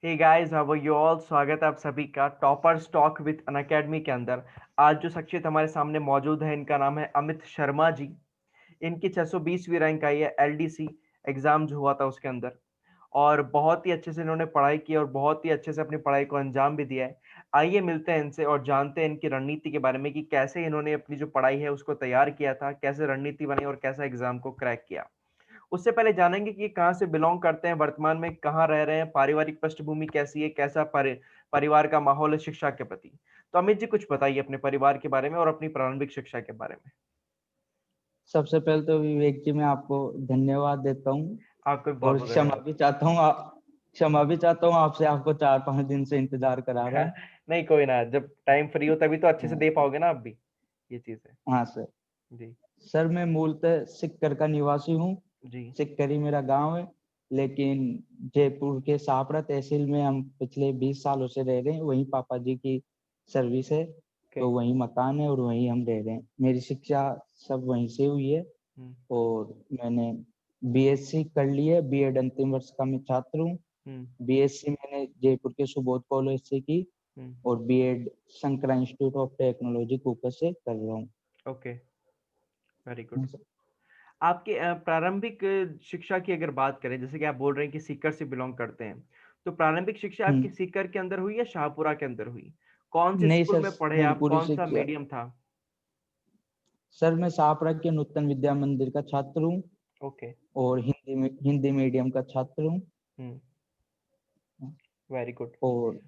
Hey guys, how are you all. स्वागत है आप सभी का टॉपर स्टॉक विद अनअकैडमी के अंदर। आज जो शख्सियत हमारे सामने मौजूद है, इनका नाम है अमित शर्मा जी। इनकी 620वीं रैंक आई है एलडीसी एग्जाम जो हुआ था उसके अंदर। और बहुत ही अच्छे से इन्होंने पढ़ाई की और बहुत ही अच्छे से अपनी पढ़ाई को अंजाम भी दिया है। आइए मिलते हैं इनसे और जानते हैं इनकी रणनीति के बारे में कि कैसे इन्होंने अपनी जो पढ़ाई है उसको तैयार किया था, कैसे रणनीति बनी और कैसा एग्जाम को क्रैक किया। उससे पहले जानेंगे कि ये कहाँ से बिलोंग करते हैं, वर्तमान में कहाँ रह रहे हैं, पारिवारिक पृष्ठभूमि कैसी है, कैसा परिवार का माहौल है शिक्षा के प्रति। तो अमित जी कुछ बताइए अपने परिवार के बारे में और अपनी प्रारंभिक शिक्षा के बारे में। सबसे पहले तो विवेक जी मैं आपको धन्यवाद देता हूँ आपको भी बहुत और बहुत धन्यवाद। क्षमा भी चाहता हूँ आपसे। आपको 4-5 दिन से इंतजार करा रहा हूँ। नहीं कोई ना, जब टाइम फ्री हो तभी तो अच्छे से हाँ दे पाओगे ना आप भी। ये चीज है। हाँ सर। जी। सर मैं मूलतः सिक्कर का निवासी हूँ। जी। सिक्कर ही मेरा गांव है। लेकिन जयपुर के सापड़ा तहसील में हम पिछले 20 सालों से रह रहे हैं। वहीं पापा जी की सर्विस है, ओके। तो वहीं मकान है और वहीं हम रह रहे हैं। मेरी शिक्षा सब वहीं से हुई है। हम्म। और मैंने बीएससी कर ली है। बीएड अंतिम वर्ष का मैं छात्र हूँ। हम्म। बीएससी मैंने जयपुर के सुबोध कॉलेज से की हम्म। और B Ed Shankara institute of technology कुकर से कर रहा हूँ। ओके। Very good. आपके प्रारंभिक शिक्षा की अगर बात करें, जैसे कि आप बोल रहे हैं कि सीकर से बिलोंग करते हैं, तो प्रारंभिक शिक्षा आपकी हम्म। सीकर के अंदर हुई या शाहपुरा के अंदर हुई? कौन से नहीं स्कूल सर, में पढ़े मेरी आप, पूरी कौन सा शिक्षा। मीडियम था? सर मैं सापड़ा के नूतन विद्या मंदिर का छात्र हूँ ओके। और हिंदी मीडियम का छात्र हूँ। हम्म। Very good. और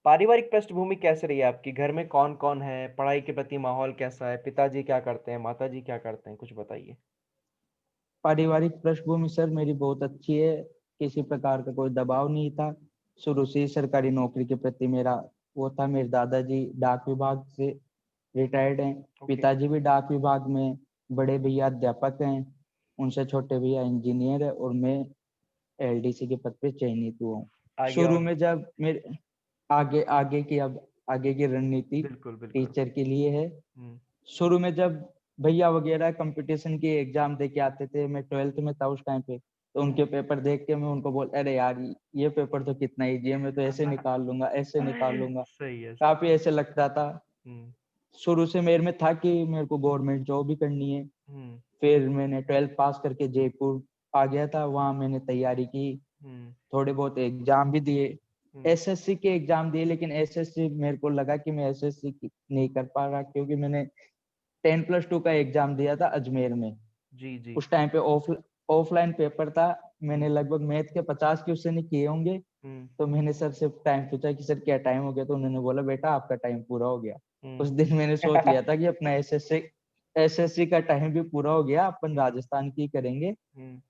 पारिवारिक पृष्ठभूमि कैसे रही है आपकी? घर में कौन कौन है, पढ़ाई के प्रति माहौल कैसा है, पिताजी क्या करते हैं, माताजी क्या करते हैं, कुछ बताइए। पारिवारिक पृष्ठभूमि सर मेरी बहुत अच्छी है। किसी प्रकार का कोई दबाव नहीं था। शुरू से ही सरकारी नौकरी के प्रति मेरा वो था। मेरे दादाजी डाक विभाग से रिटायर्ड हैं। ओके। पिताजी भी डाक विभाग में। बड़े भैया अध्यापक हैं। उनसे छोटे भैया इंजीनियर है और मैं एलडीसी के पद पे चयनित हुआ हूँ। आगे शुरू और। में जब मेरे आगे आगे की रणनीति बिल्कुल बिल्कुल। टीचर के लिए है। हम्म। शुरू में जब भैया वगैरह कंपटीशन के एग्जाम दे के आते थे, मैं 12th में था उस टाइम पे, तो हम्म। उनके पेपर देख के मैं उनको बोल, अरे यार ये पेपर तो कितना इजी है, मैं तो ऐसे निकाल लूंगा, ऐसे निकाल लूंगा। सही है सही। काफी ऐसे लगता था। हम्म। शुरू से मेरे में था कि मेरे को गवर्नमेंट जॉब ही करनी है। हम्म। फिर मैंने 12th पास करके जयपुर आ गया था। वहां मैंने तैयारी की, हम्म। थोड़े बहुत एग्जाम भी दिए। हम्म। एसएससी के एग्जाम दिए, लेकिन एसएससी मेरे को लगा कि मैं एसएससी नहीं कर पा रहा, क्योंकि मैंने 10+2 का एग्जाम दिया था अजमेर में। जी जी। उस टाइम पे ऑफलाइन पेपर था। मैंने हम्म। लगभग मैथ के 50 क्वेश्चन ही किए होंगे। हम्म। तो मैंने सर से टाइम पूछा कि सर क्या टाइम हो गया, तो उन्होंने बोला बेटा आपका टाइम पूरा हो गया। हम्म। उस दिन मैंने सोच लिया था कि अपना एसएससी का टाइम भी पूरा हो गया, अपन हम्म। राजस्थान की करेंगे। हम्म।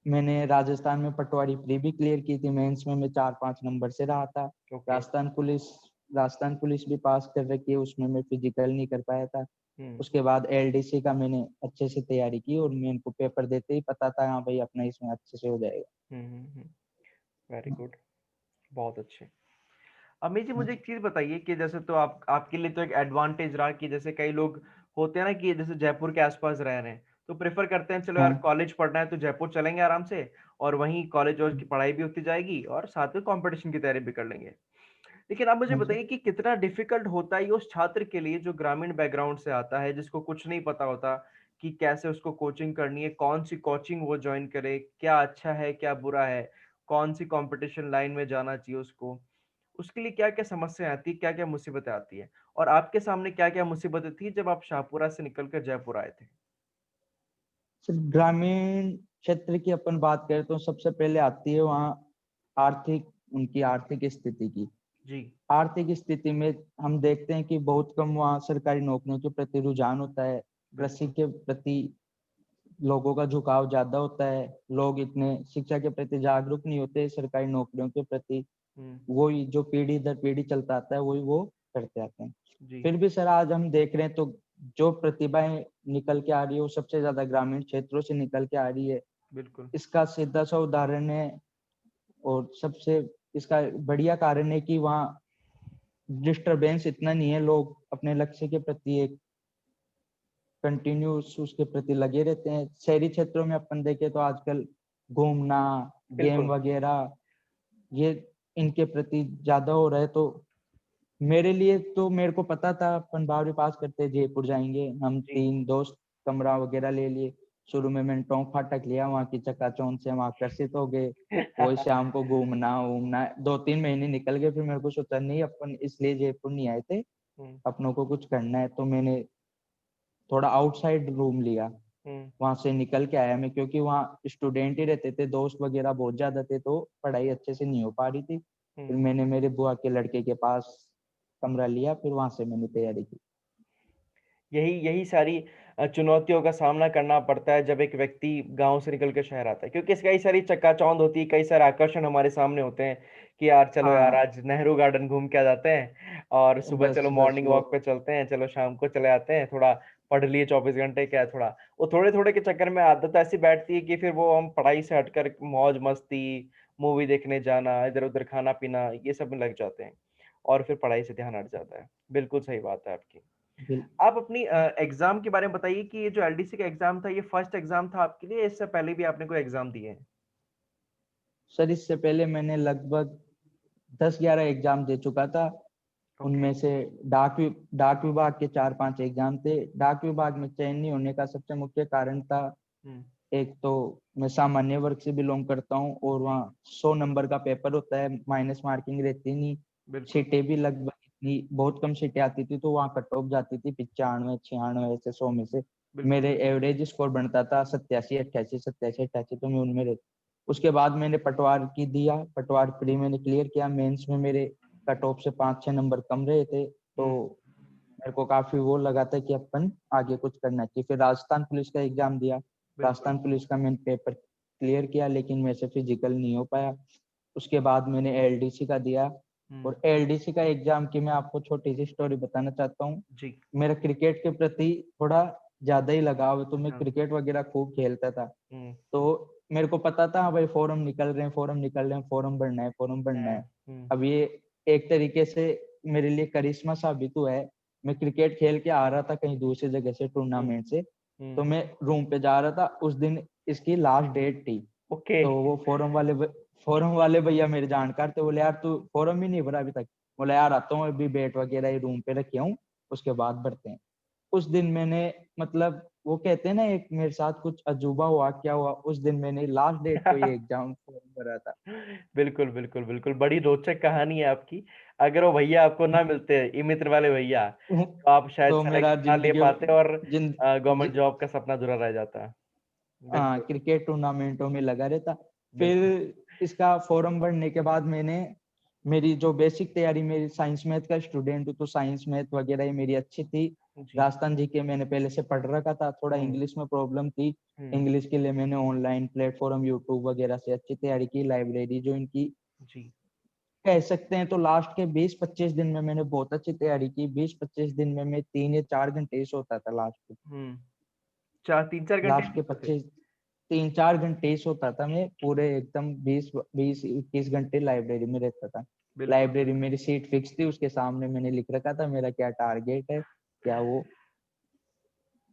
मैंने राजस्थान में पटवारी प्री भी क्लियर की थी। मेंस में मैं 4-5 नंबर से रहा था। Okay. Rajasthan police Rajasthan police भी पास कर रखी है, उसमें मैं फिजिकल नहीं कर पाया था। हम्म। उसके बाद एलडीसी का मैंने अच्छे से तैयारी की और मेरे को पेपर देते ही पता था हाँ भाई अपना इसमें अच्छे से हो जाएगा। हम्म। Very good. बहुत अच्छे। अमित जी मुझे एक चीज बताइए कि जैसे तो आप, आपके लिए तो एक एडवांटेज रहा कि जैसे कई लोग होते हैं ना कि जैसे जयपुर के आसपास रह रहे हैं तो प्रेफर करते हैं चलो यार हाँ। कॉलेज पढ़ना है तो जयपुर चलेंगे आराम से, और वहीं कॉलेज और की पढ़ाई भी होती जाएगी और साथ में कंपटीशन की तैयारी भी कर लेंगे। लेकिन आप मुझे हाँ सर। बताइए कि कितना डिफिकल्ट होता है ये उस छात्र के लिए जो ग्रामीण बैकग्राउंड से आता है, जिसको कुछ नहीं पता होता कि कैसे उसको कोचिंग करनी है, कौन सी कोचिंग वो ज्वाइन करे, क्या अच्छा है क्या बुरा है, कौन सी कंपटीशन लाइन में जाना चाहिए उसको, उसके लिए क्या क्या समस्या आती है, क्या क्या मुसीबतें आती है, और आपके सामने क्या क्या मुसीबतें थी जब आप शाहपुरा से निकलकर जयपुर आए थे? सर ग्रामीण क्षेत्र की अपन बात करें तो सबसे पहले आती है वहाँ आर्थिक उनकी आर्थिक स्थिति की। जी। आर्थिक स्थिति में हम देखते हैं कि बहुत कम वहाँ सरकारी नौकरियों के प्रति रुझान होता है। कृषि बिल्कुल। के प्रति लोगों का झुकाव ज्यादा होता है। लोग इतने शिक्षा के प्रति जागरूक नहीं होते, सरकारी नौकरियों के प्रति हम्म। वही जो पीढ़ी दर पीढ़ी चलता आता है वही वो करते आते हैं। जी। फिर भी सर आज हम देख रहे हैं तो जो प्रतिभाएं निकल के आ रही है वो सबसे ज्यादा ग्रामीण क्षेत्रों से निकल के आ रही है। बिल्कुल। इसका सीधा सा उदाहरण है और सबसे इसका बढ़िया कारण है कि वहाँ डिस्टरबेंस इतना नहीं है। लोग अपने लक्ष्य के प्रति एक कंटिन्यूस उसके प्रति लगे रहते हैं। शहरी क्षेत्रों में अपन देखें तो आजकल घूमना, गेम बिल्कुल। वगैरह, ये इनके प्रति ज्यादा हो रहा है। तो मेरे लिए तो मेरे को पता था अपन 12वीं पास करते जयपुर जाएंगे, हम जी। 3 दोस्त कमरा वगैरह ले लिए। शुरू में मैंने टोंक फाटक लिया, वहाँ की चकाचौंध से हम आकर्षित हो गए। वही शाम को घूमना घूमना 2-3 महीने निकल गए। फिर मेरे को सोचा नहीं, अपन इसलिए जयपुर नहीं आए थे, हम्म। अपनों को कुछ करना है। तो मैंने थोड़ा आउटसाइड रूम लिया, हम्म। वहां से निकल के आया मैं, क्योंकि वहाँ स्टूडेंट ही रहते थे, दोस्त वगैरह बहुत ज्यादा थे, तो पढ़ाई अच्छे से नहीं हो पा रही थी। फिर हम्म। मैंने मेरे बुआ के लड़के के पास कमरा लिया, फिर वहां से मैंने तैयारी की। यही यही सारी चुनौतियों का सामना करना पड़ता है जब एक व्यक्ति गांव से निकल के शहर आता है, क्योंकि इसकी कई सारी चक्काचौंध होती है, कई सारे आकर्षण हमारे सामने होते हैं कि यार चलो यार हाँ, आज नेहरू गार्डन घूम के आ जाते हैं, और सुबह बस चलो बस मॉर्निंग वो वॉक पे चलते हैं, चलो शाम को चले आते हैं, थोड़ा पढ़ लिए 24 घंटे, क्या है थोड़ा वो थोड़े थोड़े के चक्कर में आदत ऐसी बैठती है कि फिर वो हम पढ़ाई से हटकर मौज मस्ती, मूवी देखने जाना, इधर उधर खाना पीना, ये सब में लग जाते हैं, और फिर पढ़ाई से ध्यान हट जाता है। बिल्कुल सही बात है आपकी। बिल आप अपनी एग्जाम के बारे में बताइए कि ये जो एलडीसी का एग्जाम था, ये फर्स्ट एग्जाम था आपके लिए, इससे पहले भी आपने कोई एग्जाम दिए हैं? सर, इससे पहले मैंने लगभग 10-11 एग्जाम दे चुका था। ओके। उनमें से डाक विभाग के 4-5 एग्जाम थे। डाक विभाग में चयन नहीं होने का सबसे मुख्य कारण था, हम्म। एक तो मैं सामान्य वर्ग से बिलोंग करता हूँ, और जी। वहाँ 100 नंबर का पेपर होता है, माइनस मार्किंग रहती नहीं। बिल्कुल। सीटें भी लगभग इतनी बहुत कम सीटें आती थी, तो वहाँ कट ऑफ जाती थी 95-96 ऐसे 100 में से। बिल्कुल। मेरे एवरेज स्कोर बनता था 87-88, 87-88, तो मैं उनमें रहता। उसके बाद मैंने पटवार की दिया, पटवार प्री मैंने क्लियर किया। मेंस में मेरे कट ऑफ से 5-6 नंबर कम रहे थे, तो हम्म। मेरे को काफी वो लगा था कि अपन आगे कुछ करना चाहिए। फिर राजस्थान पुलिस का एग्जाम दिया। बिल्कुल। राजस्थान पुलिस का मैंने पेपर क्लियर किया, लेकिन मेरे से फिजिकल नहीं हो पाया। उसके बाद मैंने एलडीसी का दिया। हम्म। और एलडीसी का एग्जाम की मैं आपको छोटी सी स्टोरी बताना चाहता हूँ। जी। मेरा क्रिकेट के प्रति थोड़ा ज्यादा ही लगाव है, तो मैं हाँ। क्रिकेट वगैरह खूब खेलता था। हम्म। तो मेरे को पता था, हाँ भाई फॉर्म निकल रहे हैं, फॉर्म निकल रहे हैं, फॉर्म भरना है, फॉर्म भरना हम्म। है। हम्म। अब ये एक तरीके से मेरे लिए करिश्मा साबित हुआ है। मैं क्रिकेट खेल के आ रहा था कहीं दूसरी जगह से, हम्म। टूर्नामेंट से। हम्म। तो मैं रूम पे जा रहा था, उस दिन इसकी लास्ट डेट थी। ओके। तो वो फॉर्म वाले भैया मेरे जानकार थे, बोले यार तू फॉर्म ही नहीं भरा अभी तक। बोला यार आता हूँ, अभी बैट वगैरह ही रूम पे रखे हूँ, उसके बाद भरते हैं। उस दिन मैंने, मतलब वो कहते हैं ना, एक मेरे साथ कुछ अजूबा हुआ, क्या हुआ उस दिन मैंने लास्ट डेट को ये एग्जाम फॉर्म भरा था। बिल्कुल बिल्कुल बिल्कुल, बड़ी रोचक कहानी है आपकी। अगर वो भैया आपको ना मिलते, ई मित्र वाले भैया, तो आप शायद तो मेरा सिलेक्शन ना ले जिंदगी पाते और जिन गवर्नमेंट जि, जॉब का सपना अधूरा रह जाता। हाँ, बिल्कुल। क्रिकेट टूर्नामेंटों में लगा रहता। बिल्कुल। फिर इसका फॉर्म भरने के बाद मैंने, मेरी जो बेसिक तैयारी, मेरी साइंस मैथ का स्टूडेंट हूँ, तो साइंस मैथ वगैरह ही मेरी अच्छी थी। जी। राजस्थान जीके मैंने पहले से पढ़ रखा था, थोड़ा हम्म। इंग्लिश में प्रॉब्लम थी। हम्म। इंग्लिश के लिए मैंने ऑनलाइन प्लेटफॉर्म यूट्यूब वगैरह से अच्छी तैयारी की, लाइब्रेरी जो इनकी जी। कह सकते हैं। तो लास्ट के 20-25 दिन में मैंने बहुत अच्छी तैयारी की। 20-25 दिन में मैं 3 या 4 घंटे सोता था लास्ट। हम्म। 4 3 4 घंटे लास्ट के सोते थे? 25 3-4 घंटे ही सोता था मैं पूरे, एकदम 20-20-21 घंटे लाइब्रेरी में रहता था। बिल्कुल लाइब्रेरी बिल्कुल। मेरी सीट फिक्स थी, उसके सामने मैंने लिख रखा था मेरा क्या टारगेट है, क्या वो।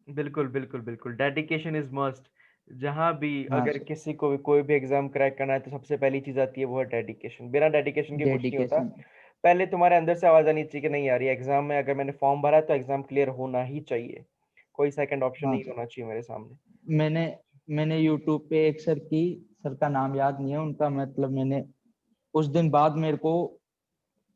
बिल्कुल बिल्कुल बिल्कुल, डेडिकेशन इज मस्ट। जहां भी हाँ अगर सर, किसी को भी कोई भी एग्जाम क्रैक करना है, तो सबसे पहली चीज आती है वो है डेडिकेशन। बिना डेडिकेशन के कुछ नहीं होता। डेडिकेशन। पहले तुम्हारे अंदर से आवाज आनी चाहिए कि नहीं यार, ये एग्जाम में अगर मैंने फॉर्म भरा है तो एग्जाम क्लियर होना ही चाहिए, कोई सेकंड ऑप्शन हाँ नहीं सर, होना चाहिए मेरे सामने। मैंने मैंने यूट्यूब पे एक सर की, सर का नाम याद नहीं है उनका, मतलब मैंने उस दिन बाद मेरे को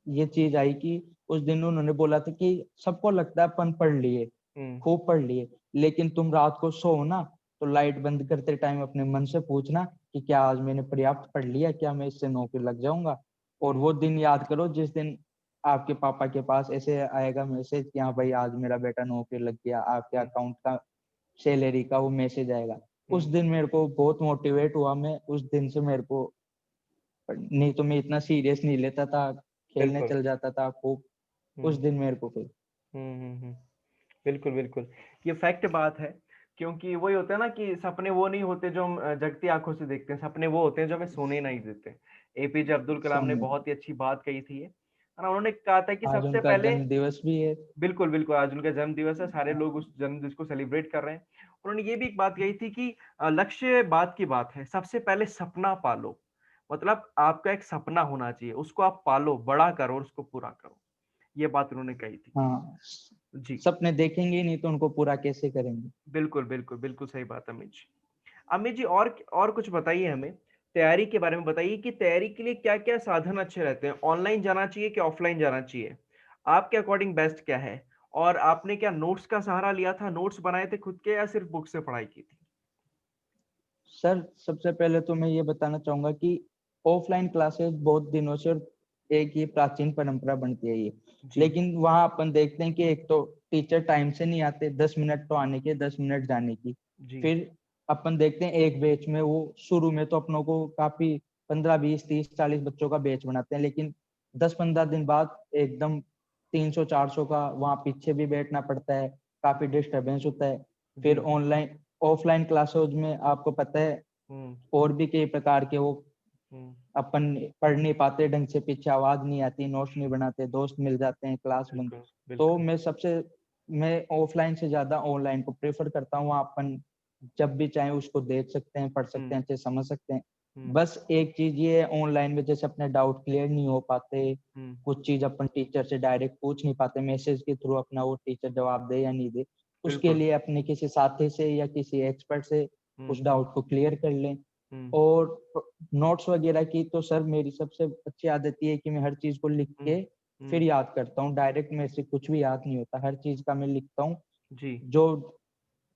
ये चीज आई कि उस दिन उन्होंने बोला था कि सबको लगता है अपन पढ़ लिए, हम्म। खूब पढ़ लिए, लेकिन तुम रात को सो ना, तो लाइट बंद करते टाइम अपने मन से पूछना कि क्या आज मैंने पर्याप्त पढ़ लिया, क्या मैं इससे नौकरी लग जाऊंगा। और हम्म। वो दिन याद करो जिस दिन आपके पापा के पास ऐसे आएगा मैसेज कि हाँ भाई आज मेरा बेटा नौकरी लग गया, आपके हम्म। अकाउंट का सैलरी का वो मैसेज आएगा। उस हम्म। दिन मेरे को बहुत मोटिवेट हुआ मैं, उस दिन से मेरे को, नहीं तो मैं इतना सीरियस नहीं लेता था, खेलने बिल्कुल। चल जाता था खूब। उस हम्म। दिन मेरे को फिर, हम्म। बिल्कुल बिल्कुल, ये फैक्ट बात है। क्योंकि वही होता है ना कि सपने वो नहीं होते जो हम जगती आंखों से देखते हैं, सपने वो होते हैं जो हमें सोने नहीं देते। एपीजे अब्दुल कलाम ने सोने, बहुत ही अच्छी बात कही थी ये, है ना? उन्होंने कहा था कि आज सबसे उनका पहले, जन्म दिवस भी है। बिल्कुल बिल्कुल, आज उनका जन्म दिवस है, सारे लोग उस जन्म दिवस को सेलिब्रेट कर रहे हैं। उन्होंने ये भी एक बात कही थी कि लक्ष्य बात की बात है, सबसे पहले सपना पालो। मतलब आपका एक सपना होना चाहिए, उसको आप पालो, बड़ा करो और उसको पूरा करो। ये बात उन्होंने कही थी। हाँ, जी, सपने देखेंगे ही नहीं तो उनको पूरा कैसे करेंगे। बिल्कुल, बिल्कुल, बिल्कुल सही बात अमित जी। अमित जी और कुछ बताइए हमें, तैयारी के बारे में बताइए कि तैयारी के लिए क्या-क्या साधन अच्छे रहते हैं? ऑनलाइन जाना चाहिए कि ऑफलाइन जाना चाहिए? आपके अकॉर्डिंग बेस्ट क्या है? और आपने क्या नोट्स का सहारा लिया था, नोट्स बनाए थे खुद के या सिर्फ बुक से पढ़ाई की थी? सर सबसे पहले तो मैं ये बताना चाहूंगा कि ऑफलाइन क्लासेस बहुत दिनों से और एक ये प्राचीन परंपरा बनती है ये, जी, लेकिन वहां अपन देखते हैं कि एक तो टीचर टाइम से नहीं आते, 10 मिनट तो आने के, 10 मिनट जाने की। जी, फिर अपन देखते हैं एक बैच में वो शुरू में तो अपनों को काफी 15 20 30 40 बच्चों का बैच बनाते हैं, लेकिन 10 15 दिन बाद एकदम 300 400 का वहाँ पीछे भी बैठना पड़ता है, काफी डिस्टरबेंस होता है। फिर जी। ऑनलाइन ऑफलाइन क्लासेज में आपको पता है हुँ, और भी कई प्रकार के वो हुँ, अपन पढ़ नहीं पाते ढंग से, पीछे आवाज नहीं आती, नोट्स नहीं बनाते, दोस्त मिल जाते हैं, क्लास बंद। बिल्कुल, तो बिल्कुल। मैं ऑफलाइन से ज्यादा ऑनलाइन को प्रेफर करता हूँ। वहाँ अपन जब भी चाहे उसको देख सकते हैं, पढ़ सकते हुँ, हैं, अच्छे से समझ सकते हैं। हुँ, बस एक चीज ये है ऑनलाइन में, जैसे अपने डाउट क्लियर नहीं हो पाते, हुँ, कुछ चीज अपन टीचर से डायरेक्ट पूछ नहीं पाते, मैसेज के थ्रू अपना वो टीचर जवाब दे या नहीं दे, उसके बिल्कुल। लिए अपने किसी साथी से या किसी एक्सपर्ट से हुँ, उस डाउट को क्लियर कर लें। हुँ, और नोट्स वगैरह की तो सर मेरी सबसे अच्छी आदत ये है कि मैं हर चीज को लिख हुँ, के हुँ, फिर याद करता हूँ। डायरेक्ट मेरे से कुछ भी याद नहीं होता, हर चीज का मैं लिखता हूँ। जी, जो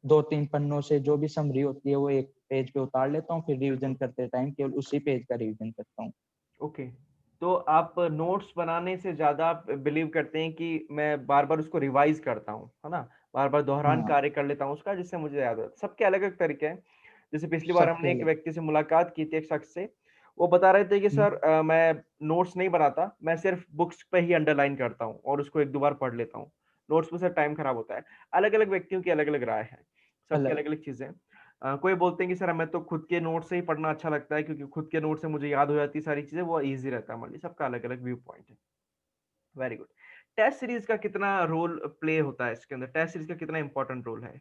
2 3 पन्नों से जो भी समरी होती है वो एक पेज पे उतार लेता हूँ, फिर रिवीजन बिल्कुल। करते टाइम केवल उसी पेज का रिवीजन करता हूँ। ओके। तो आप नोट्स बनाने से ज़्यादा आप बिलीव करते हैं कि मैं बार-बार उसको रिवाइज़ करता हूँ, है ना? बार-बार दोहरान हाँ, कार्य कर लेता हूँ उसका जिससे मुझे याद हो। सबके अलग-अलग तरीके हैं। जैसे पिछली बार सबके हमने एक अलग। व्यक्ति से मुलाकात की थी, एक शख्स से, वो बता रहे थे कि हम्म, सर मैं नोट्स नहीं बनाता, मैं सिर्फ़ बुक्स पे ही अंडरलाइन करता हूँ और उसको 1-2 बार पढ़ लेता हूँ। नोट्स में सर टाइम खराब होता है। अलग-अलग व्यक्तियों की अलग-अलग राय है। सबकी अलग। अलग-अलग चीज़ें हैं। कोई बोलते हैं कि सर हमें तो खुद के नोट से ही पढ़ना अच्छा लगता है क्योंकि खुद के नोट से मुझे याद हो जाती है सारी चीज़ें, वो ईज़ी रहता है हमारे लिए, सबका अलग-अलग व्यू पॉइंट है। Very good. टेस्ट सीरीज़ का कितना रोल प्ले होता है इसके अंदर? टेस्ट सीरीज़ का कितना इम्पोर्टेंट रोल है,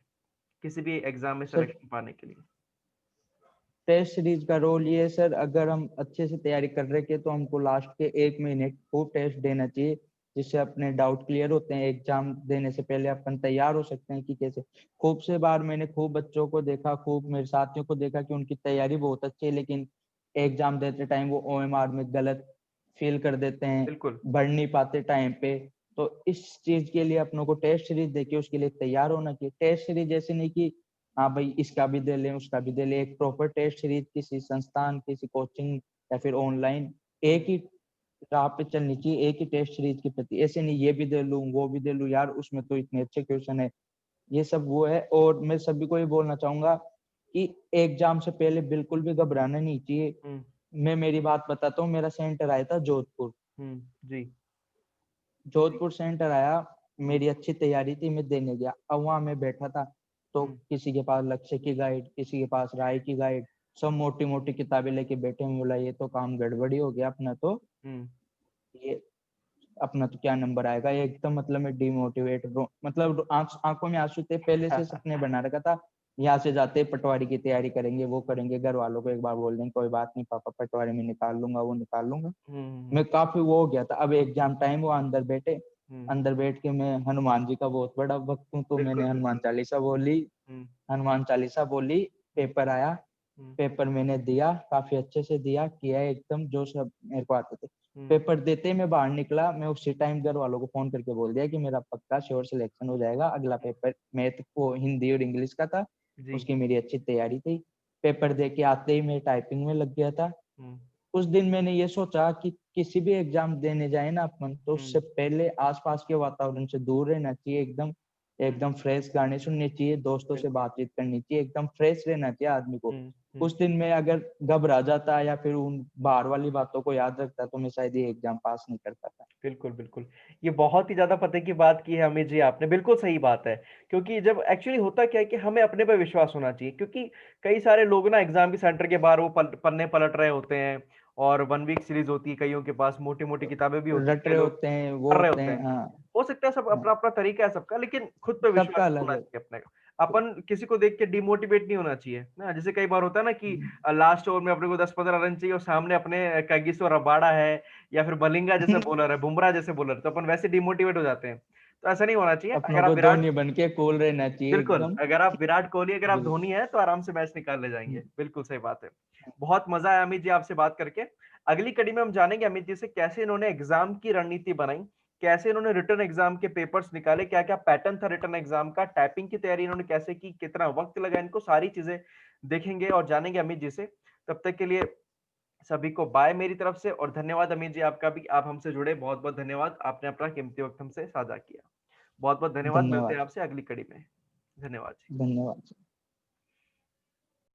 किसी भी एग्ज़ाम में सर सिलेक्शन पाने के लिए? टेस्ट सीरीज का रोल ये है सर, अगर हम अच्छे से तैयारी कर रहे हैं तो हमको लास्ट के 1 महीने खूब टेस्ट देना चाहिए, जिससे अपने डाउट क्लियर होते हैं। एग्जाम देने से पहले अपन तैयार हो सकते हैं कि कैसे। खूब से बार मैंने खूब बच्चों को देखा, खूब मेरे साथियों को देखा कि उनकी तैयारी बहुत अच्छी है, लेकिन एग्जाम देते टाइम वो ओएमआर में गलत फील कर देते हैं, बिल्कुल। बढ़ नहीं पाते टाइम पे। तो इस चीज के लिए अपनों को टेस्ट सीरीज देके उसके लिए तैयार होना चाहिए। टेस्ट सीरीज ऐसे नहीं कि हाँ भाई इसका भी दे लें उसका भी दे लें, एक प्रॉपर टेस्ट सीरीज किसी संस्थान, किसी कोचिंग या फिर ऑनलाइन हुँ, एक ही राह पे चलनी चाहिए, एक ही टेस्ट सीरीज के प्रति। ऐसे नहीं ये भी दे लूं वो भी दे लूं, यार उसमें तो इतने अच्छे क्वेश्चन है, ये सब वो है। और मैं सभी को ये बोलना चाहूंगा कि एग्जाम से पहले बिल्कुल भी घबराना नहीं चाहिए। हुँ, मैं मेरी बात बताता हूँ, मेरा सेंटर आया था जोधपुर। हुँ, जी, जी, जोधपुर सेंटर आया, हुँ, मेरी अच्छी तैयारी थी, मैं देने गया। अब वहां मैं बैठा था तो हुँ, किसी के पास लक्ष्य की गाइड, किसी के पास राय की गाइड, सब मोटी मोटी किताबें लेके बैठे हैं। बोला ये तो काम गड़बड़ी हो गया अपना तो, हुँ, ये अपना तो क्या नंबर आएगा एकदम। मतलब मैं डिमोटिवेट, मतलब आंखों में आंसू थे। पहले से सपने बना रखा था, यहाँ से जाते पटवारी की तैयारी करेंगे, वो करेंगे, घर वालों को एक बार बोल देंगे कोई बात नहीं पापा पटवारी में निकाल लूंगा, वो निकाल लूंगा। हुँ, मैं काफी वो हो गया था। अब एग्जाम टाइम हुआ, अंदर बैठे, हुँ, अंदर बैठ के मैं हनुमान जी का बहुत बड़ा भक्त हूँ, तो मैंने बिल्कुल, हनुमान बिल्कुल। चालीसा बोली। हुँ, हनुमान चालीसा बोली, हुँ, पेपर आया, हुँ, पेपर मैंने दिया, काफी अच्छे से दिया, किया है एकदम जो सब मेरे को आते थे। हुँ, पेपर देते ही मैं बाहर निकला, मैं उसी टाइम घर वालों को फोन करके बोल दिया कि मेरा पक्का श्योर सिलेक्शन हो जाएगा। अगला पेपर मैथ वो हिंदी और इंग्लिश का था, जी, उसकी मेरी अच्छी तैयारी थी। पेपर दे के आते ही मैं टाइपिंग में लग गया था। हुँ, उस दिन मैंने ये सोचा कि किसी भी एग्जाम देने जाए ना अपन, तो हुँ, उससे पहले आसपास के वातावरण से दूर रहना चाहिए, एकदम हुँ, एकदम फ्रेश गाने सुनने चाहिए, दोस्तों से बिल्कुल। बातचीत करनी चाहिए, एकदम फ्रेश रहना चाहिए आदमी को। हुँ, हुँ। उस दिन मैं अगर घबरा जाता या फिर उन बाहर वाली बातों को याद रखता तो मैं शायद ये एग्जाम पास नहीं कर पाता। बिल्कुल, बिल्कुल। ये बहुत ही ज़्यादा पते की बात की है अमित जी आपने, बिल्कुल सही बात है। क्योंकि जब एक्चुअली होता क्या है कि हमें अपने पे विश्वास होना चाहिए क्योंकि कई सारे लोग ना एग्ज़ाम के सेंटर के बाहर वो पन्ने पलट रहे होते हैं और 1 वीक सीरीज़ होती है, कइयों के पास मोटी-मोटी किताबें भी होती हैं, रट कई रहे लोग होते हैं, वो पढ़ रहे होते होते हैं, हैं। हाँ। हो सकता है सब हाँ, अपना-अपना तरीका है सबका, लेकिन खुद पे सबका विश्वास अलग होना है। चाहिए अपने का। अपन किसी को देख के डिमोटिवेट नहीं होना चाहिए ना। जैसे कई बार होता है ना कि लास्ट ओवर में अपने को 10-15 रन चाहिए और सामने अपने कागिसो रबाडा है या फिर मलिंगा जैसे बॉलर है, बुमराह जैसे बॉलर, तो अपन वैसे डिमोटिवेट हो जाते हैं। तो ऐसा नहीं होना चाहिए। अपनों अगर आप को विराट, धोनी बन के कूल रहना चाहिए बिल्कुल, एकदम। अगर आप विराट कोहली, अगर आप बिल्कुल। धोनी है तो आराम से मैच निकाल ले जाएंगे। बिल्कुल सही बात है। बहुत मजा आया अमित जी आपसे बात करके। अगली कड़ी में हम जानेंगे अमित जी से कैसे इन्होंने एग्जाम की रणनीति बनाई, कैसे इन्होंने रिटर्न एग्जाम के पेपर्स निकाले, क्या क्या पैटर्न था रिटर्न एग्जाम का, टाइपिंग की तैयारी इन्होंने कैसे की, कितना वक्त लगा इनको, सारी चीजें देखेंगे और जानेंगे अमित जी से। तब तक के लिए सभी को बाय मेरी तरफ से, और धन्यवाद अमित जी आपका भी, आप हमसे जुड़े, बहुत बहुत धन्यवाद, आपने अपना कीमती वक्त हमसे साझा किया। बहुत बहुत धन्यवाद, मिलते धन्यवाद। हैं आपसे अगली कड़ी में। धन्यवाद जी। धन्यवाद।